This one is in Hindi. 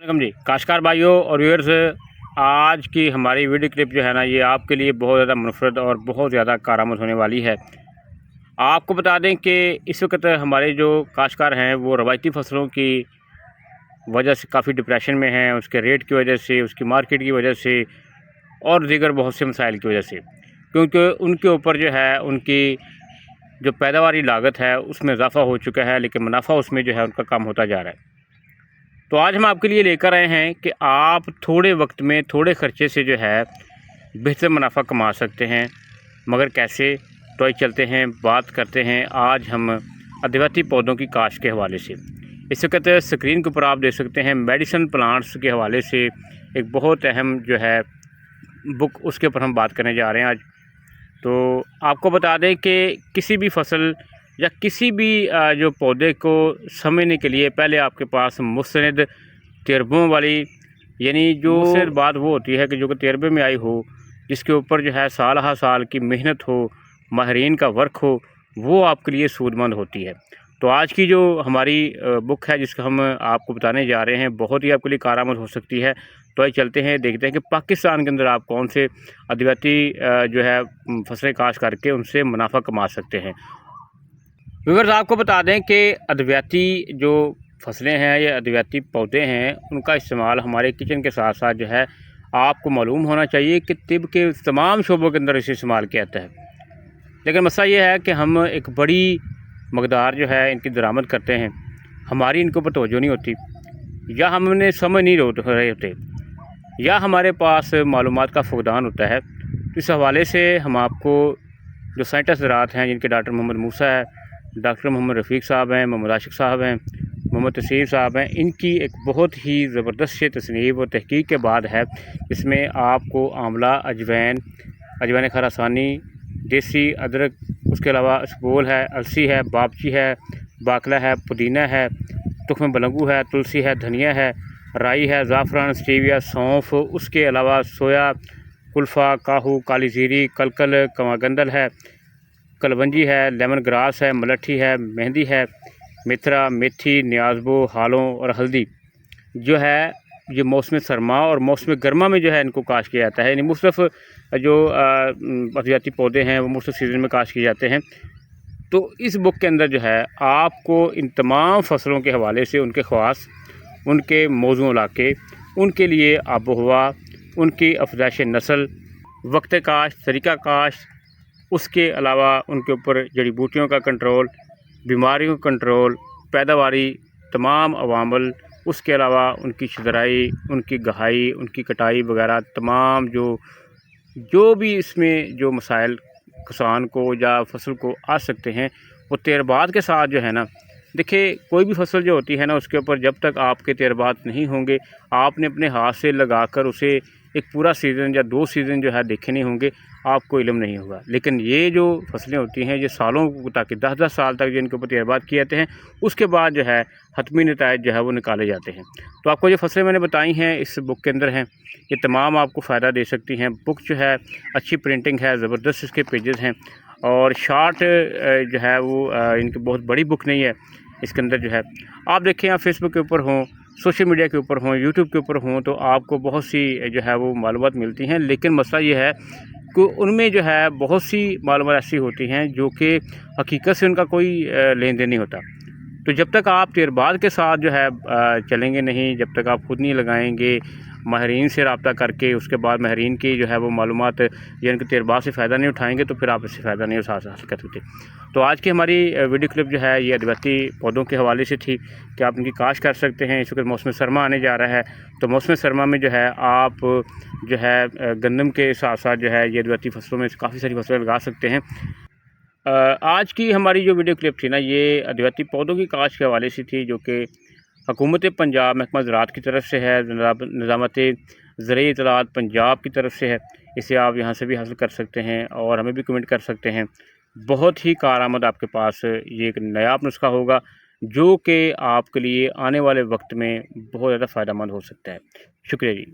वेलकम जी काश्तकार भाइयों और व्यूअर्स। आज की हमारी वीडियो क्लिप जो है ना, ये आपके लिए बहुत ज़्यादा मुनफरद और बहुत ज़्यादा कारआमद होने वाली है। आपको बता दें कि इस वक्त हमारे जो काश्तकार हैं वो रवायती फसलों की वजह से काफ़ी डिप्रेशन में हैं, उसके रेट की वजह से, उसकी मार्केट की वजह से और दीगर बहुत से मसाइल की वजह से, क्योंकि उनके ऊपर जो है उनकी जो पैदावारी लागत है उसमें इजाफ़ा हो चुका है, लेकिन मुनाफा उसमें जो है उनका कम होता जा रहा है। तो आज हम आपके लिए लेकर आए हैं कि आप थोड़े वक्त में थोड़े ख़र्चे से जो है बेहतर मुनाफा कमा सकते हैं, मगर कैसे? तो आइए चलते हैं, बात करते हैं आज हम अद्वितीय पौधों की काश्त के हवाले से। इस वक्त स्क्रीन के ऊपर आप देख सकते हैं मेडिसिन प्लांट्स के हवाले से एक बहुत अहम जो है बुक, उसके ऊपर हम बात करने जा रहे हैं आज। तो आपको बता दें कि किसी भी फसल या किसी भी जो पौधे को समझने के लिए पहले आपके पास मुस्तनद तजर्बों वाली, यानी जो मुस्तनद बात वो होती है कि जो तजर्बे में आई हो, जिसके ऊपर जो है साल हर साल की मेहनत हो, माहिरीन का वर्क हो, वो आपके लिए सूदमंद होती है। तो आज की जो हमारी बुक है जिसका हम आपको बताने जा रहे हैं, बहुत ही आपके लिए कारआमद हो सकती है। तो आइए चलते हैं, देखते हैं कि पाकिस्तान के अंदर आप कौन से अद्वितीय जो है फसलें काश्त करके उनसे मुनाफा कमा सकते हैं। व्यूअर्स, आपको बता दें कि अद्वितीय जो फसलें हैं या अद्वितीय पौधे हैं, उनका इस्तेमाल हमारे किचन के साथ साथ जो है आपको मालूम होना चाहिए कि तिब के तमाम शोबों के अंदर इसे इस्तेमाल किया जाता है। लेकिन मसला ये है कि हम एक बड़ी मकदार जो है इनकी दरामद करते हैं, हमारी इनके ऊपर तवज्जो नहीं होती, या हमने समझ नहीं रहे होते, या हमारे पास मालूमात का फुकदान होता है। तो इस हवाले से हम आपको जो साइंटिस्ट हज़रात हैं, जिनके डॉक्टर मोहम्मद मूसा है, डॉक्टर मोहम्मद रफ़ीक साहब हैं, मोहम्मद आशिक साहब हैं, मोहम्मद तसीर साहब हैं, इनकी एक बहुत ही ज़बरदस्त से तसनीफ़ और तहकीक के बाद है, इसमें आपको आंवला, अजवाइन खरासानी, देसी अदरक, उसके अलावा इसबगोल है, अलसी है, बाबची है, बाकला है, पुदीना है, तुख्म बलंगू है, तुलसी है, धनिया है, राई है, ज़ाफ़रान, स्टीविया, सौंफ, उसके अलावा सोया, कुल्फ़ा, काहू, काली जीरी, कलकल, कवागंदल है, कलवंजी है, लेमन ग्रास है, मलट्ठी है, मेहंदी है, मेथरा, मेथी, न्याज़बो, हालों और हल्दी जो है ये मौसम सरमा और मौसम गर्मा में जो है इनको काश्त किया जाता है। यानी मुख्तलिफ जो अद्वितीय पौधे हैं वो मुख्तलिफ सीज़न में काश्त किए जाते हैं। तो इस बुक के अंदर जो है आपको इन तमाम फसलों के हवाले से उनके ख़वास, उनके मौज़ू इलाके, उनके लिए आबो हवा, उनकी अफजाइश नस्ल, वक्त काश्त, तरीक़ा काश्त, उसके अलावा उनके ऊपर जड़ी बूटियों का कंट्रोल, बीमारियों का कंट्रोल, पैदावारी, तमाम अवामल, उसके अलावा उनकी शजराई, उनकी गहाई, उनकी कटाई वगैरह तमाम जो भी इसमें जो मसाइल किसान को या फसल को आ सकते हैं, वो तजर्बात के साथ जो है ना, देखिए कोई भी फसल जो होती है ना, उसके ऊपर जब तक आपके तजर्बात नहीं होंगे, आपने अपने हाथ से लगाकर उसे एक पूरा सीज़न या 2 सीज़न जो है देखे नहीं होंगे, आपको इल्म नहीं होगा। लेकिन ये जो फसलें होती हैं ये सालों ताकि 10-10 साल तक जिनके ऊपर तजर्बात किए जाते हैं, उसके बाद जो है हतमी नताइज जो है वो निकाले जाते हैं। तो आपको जो फसलें मैंने बताई हैं इस बुक के अंदर हैं, ये तमाम आपको फ़ायदा दे सकती हैं। बुक जो है अच्छी प्रिंटिंग है, ज़बरदस्त इसके पेजेस हैं, और शार्ट जो है वो इनकी बहुत बड़ी बुक नहीं है। इसके अंदर जो है आप देखें, आप फेसबुक के ऊपर हों, सोशल मीडिया के ऊपर हों, यूट्यूब के ऊपर हों, तो आपको बहुत सी जो है वो मालूमात मिलती हैं। लेकिन मसला ये है कि उनमें जो है बहुत सी मालूमात ऐसी होती हैं जो कि हकीकत से उनका कोई लेन देन नहीं होता। तो जब तक आप तजर्बात के साथ जो है चलेंगे नहीं, जब तक आप खुद नहीं लगाएंगे, माहिरीन से रब्ता करके उसके बाद माहिरीन की जो है वो मालूमात या इनके तजर्बात से फ़ायदा नहीं उठाएंगे, तो फिर आप इससे फ़ायदा नहीं हासिल कर सकते। तो आज की हमारी वीडियो क्लिप जो है ये अद्वितीय पौधों के हवाले से थी कि आप इनकी काश्त कर सकते हैं। इस वक्त मौसम सरमा आने जा रहा है, तो मौसम सरमा में जो है आप जो है गंदम के साथ साथ जो है ये अद्वितीय फसलों में काफ़ी सारी फसलें लगा सकते हैं। आज की हमारी जो वीडियो क्लिप थी ना, ये अद्वितीय पौधों की काश्त के हवाले से थी, जो कि हुकूमत पंजाब महकमा ज़राअत की तरफ से है, निज़ामत ज़रई इत्तलात पंजाब की तरफ से है। इसे आप यहाँ से भी हासिल कर सकते हैं और हमें भी कमेंट कर सकते हैं। बहुत ही कारआमद आपके पास ये एक नायाब नुस्खा होगा, जो कि आपके लिए आने वाले वक्त में बहुत ज़्यादा फ़ायदेमंद हो सकता है। शुक्रिया जी।